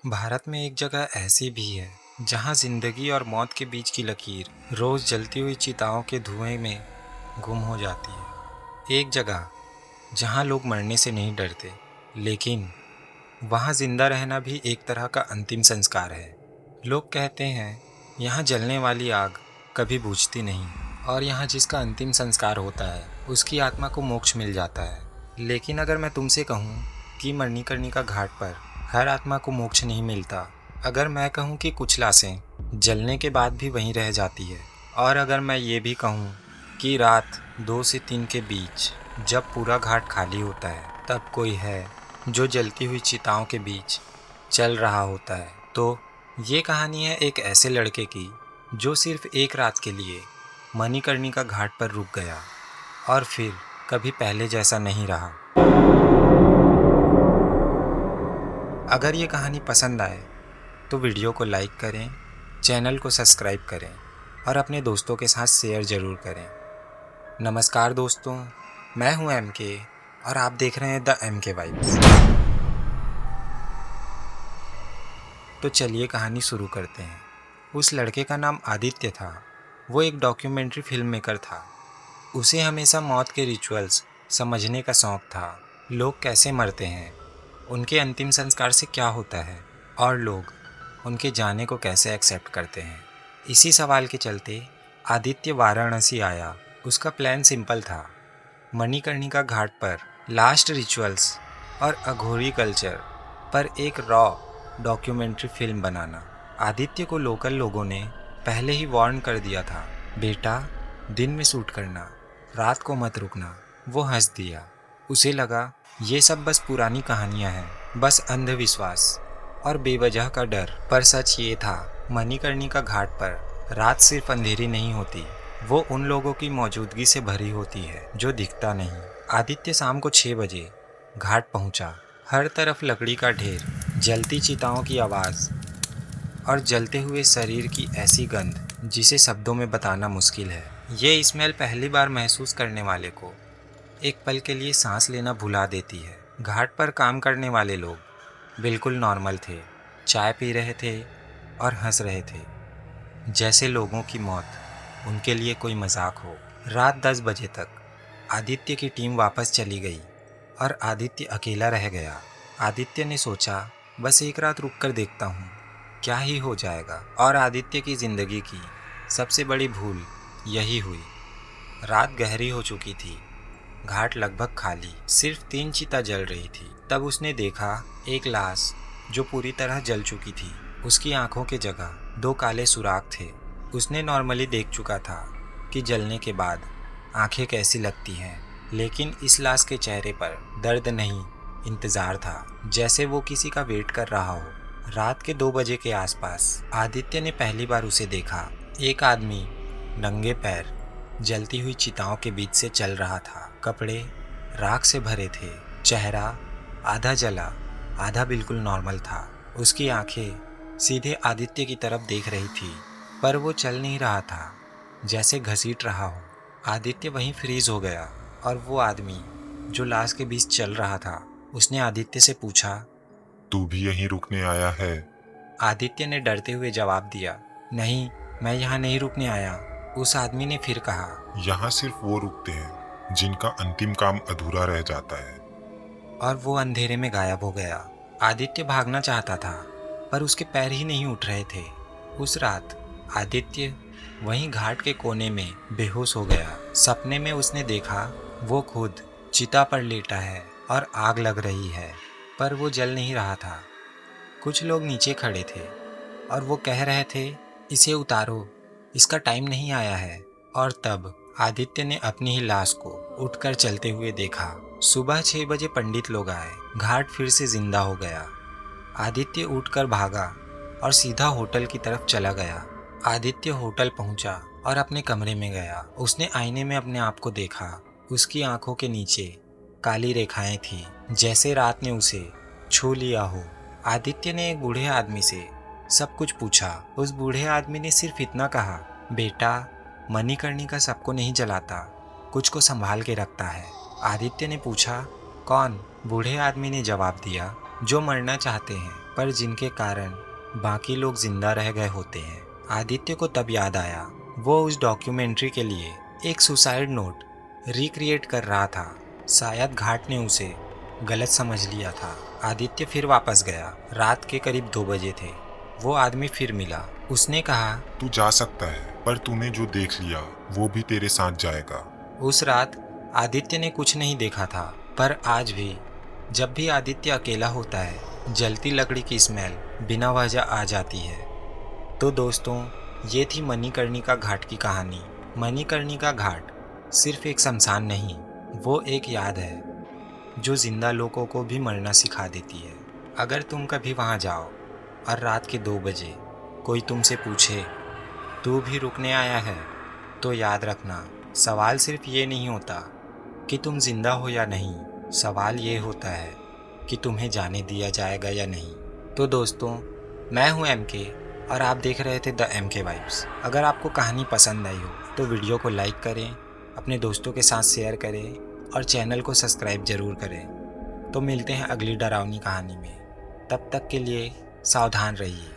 भारत में एक जगह ऐसी भी है जहां जिंदगी और मौत के बीच की लकीर रोज जलती हुई चिताओं के धुएं में गुम हो जाती है। एक जगह जहां लोग मरने से नहीं डरते, लेकिन वहां जिंदा रहना भी एक तरह का अंतिम संस्कार है। लोग कहते हैं यहाँ जलने वाली आग कभी बुझती नहीं, और यहाँ जिसका अंतिम संस्कार होता है उसकी आत्मा को मोक्ष मिल जाता है। लेकिन अगर मैं तुमसे कहूँ कि मणिकर्णिका घाट पर हर आत्मा को मोक्ष नहीं मिलता, अगर मैं कहूँ कि कुछ लाशें जलने के बाद भी वहीं रह जाती है, और अगर मैं ये भी कहूँ कि रात 2 से 3 के बीच जब पूरा घाट खाली होता है तब कोई है जो जलती हुई चिताओं के बीच चल रहा होता है, तो ये कहानी है एक ऐसे लड़के की जो सिर्फ एक रात के लिए मणिकर्णिका घाट पर रुक गया और फिर कभी पहले जैसा नहीं रहा। अगर ये कहानी पसंद आए तो वीडियो को लाइक करें, चैनल को सब्सक्राइब करें और अपने दोस्तों के साथ शेयर ज़रूर करें। नमस्कार दोस्तों, मैं हूं MK और आप देख रहे हैं द MK वाइब्स। तो चलिए कहानी शुरू करते हैं। उस लड़के का नाम आदित्य था। वो एक डॉक्यूमेंट्री फिल्म मेकर था। उसे हमेशा मौत के रिचुअल्स समझने का शौक़ था। लोग कैसे मरते हैं, उनके अंतिम संस्कार से क्या होता है, और लोग उनके जाने को कैसे एक्सेप्ट करते हैं। इसी सवाल के चलते आदित्य वाराणसी आया। उसका प्लान सिंपल था, मणिकर्णिका घाट पर लास्ट रिचुअल्स और अघोरी कल्चर पर एक रॉ डॉक्यूमेंट्री फिल्म बनाना। आदित्य को लोकल लोगों ने पहले ही वार्न कर दिया था, बेटा दिन में शूट करना, रात को मत रुकना। वो हंस दिया। उसे लगा ये सब बस पुरानी कहानियां हैं, बस अंधविश्वास और बेवजह का डर। पर सच ये था, मणिकर्णिका घाट पर रात सिर्फ अंधेरी नहीं होती, वो उन लोगों की मौजूदगी से भरी होती है जो दिखता नहीं। आदित्य शाम को 6 बजे घाट पहुंचा। हर तरफ लकड़ी का ढेर, जलती चिताओं की आवाज़ और जलते हुए शरीर की ऐसी गंध जिसे शब्दों में बताना मुश्किल है। ये स्मेल पहली बार महसूस करने वाले को एक पल के लिए सांस लेना भुला देती है। घाट पर काम करने वाले लोग बिल्कुल नॉर्मल थे, चाय पी रहे थे और हंस रहे थे, जैसे लोगों की मौत उनके लिए कोई मजाक हो। रात 10 बजे तक आदित्य की टीम वापस चली गई और आदित्य अकेला रह गया। आदित्य ने सोचा, बस एक रात रुक कर देखता हूँ, क्या ही हो जाएगा। और आदित्य की ज़िंदगी की सबसे बड़ी भूल यही हुई। रात गहरी हो चुकी थी, घाट लगभग खाली, सिर्फ 3 चिता जल रही थी। तब उसने देखा एक लाश जो पूरी तरह जल चुकी थी। उसकी आंखों के जगह 2 काले सुराख थे। उसने नॉर्मली देख चुका था कि जलने के बाद आंखें कैसी लगती हैं, लेकिन इस लाश के चेहरे पर दर्द नहीं, इंतज़ार था, जैसे वो किसी का वेट कर रहा हो। रात के 2 बजे के आसपास आदित्य ने पहली बार उसे देखा। एक आदमी नंगे पैर जलती हुई चिताओं के बीच से चल रहा था। कपड़े राख से भरे थे, चेहरा आधा जला आधा बिल्कुल नॉर्मल था। उसकी आंखें सीधे आदित्य की तरफ देख रही थी, पर वो चल नहीं रहा था, जैसे घसीट रहा हो। आदित्य वहीं फ्रीज हो गया, और वो आदमी जो लाश के बीच चल रहा था, उसने आदित्य से पूछा, तू भी यहीं रुकने आया है? आदित्य ने डरते हुए जवाब दिया, नहीं, मैं यहाँ नहीं रुकने आया। उस आदमी ने फिर कहा, यहाँ सिर्फ वो रुकते हैं जिनका अंतिम काम अधूरा रह जाता है। और वो अंधेरे में गायब हो गया। आदित्य भागना चाहता था, पर उसके पैर ही नहीं उठ रहे थे। उस रात आदित्य वहीं घाट के कोने में बेहोश हो गया। सपने में उसने देखा वो खुद चिता पर लेटा है और आग लग रही है, पर वो जल नहीं रहा था। कुछ लोग नीचे खड़े थे और वो कह रहे थे, इसे उतारो, इसका टाइम नहीं आया है। और तब आदित्य ने अपनी ही लाश को उठकर चलते हुए देखा। सुबह 6 बजे पंडित लोग आए। घाट फिर से जिंदा हो गया। आदित्य उठकर भागा और सीधा होटल की तरफ चला गया। आदित्य होटल पहुंचा और अपने कमरे में गया। उसने आईने में अपने आप को देखा। उसकी आंखों के नीचे काली रेखाएं थी, जैसे रात ने उसे छू लिया हो। आदित्य ने एक बूढ़े आदमी से सब कुछ पूछा। उस बूढ़े आदमी ने सिर्फ इतना कहा, बेटा मणिकर्णिका सबको नहीं जलाता, कुछ को संभाल के रखता है। आदित्य ने पूछा, कौन? बूढ़े आदमी ने जवाब दिया, जो मरना चाहते हैं। पर जिनके कारण बाकी लोग जिंदा रह गए होते हैं। आदित्य को तब याद आया वो उस डॉक्यूमेंट्री के लिए एक सुसाइड नोट रिक्रिएट कर रहा था। शायद घाट ने उसे गलत समझ लिया था। आदित्य फिर वापस गया। रात के करीब 2 बजे थे। वो आदमी फिर मिला। उसने कहा, तू जा सकता है, पर तूने जो देख लिया वो भी तेरे साथ जाएगा। उस रात आदित्य ने कुछ नहीं देखा था, पर आज भी जब भी आदित्य अकेला होता है, जलती लकड़ी की स्मेल बिना वजह आ जाती है। तो दोस्तों, ये थी मणिकर्णिका घाट की कहानी। मणिकर्णिका घाट सिर्फ एक शमशान नहीं, वो एक याद है जो जिंदा लोगों को भी मरना सिखा देती है। अगर तुम कभी वहाँ जाओ और रात के 2 बजे कोई तुमसे पूछे तू भी रुकने आया है, तो याद रखना, सवाल सिर्फ ये नहीं होता कि तुम जिंदा हो या नहीं, सवाल ये होता है कि तुम्हें जाने दिया जाएगा या नहीं। तो दोस्तों, मैं हूँ MK और आप देख रहे थे द MK वाइब्स। अगर आपको कहानी पसंद आई हो तो वीडियो को लाइक करें, अपने दोस्तों के साथ शेयर करें और चैनल को सब्सक्राइब ज़रूर करें। तो मिलते हैं अगली डरावनी कहानी में। तब तक के लिए सावधान रहिए।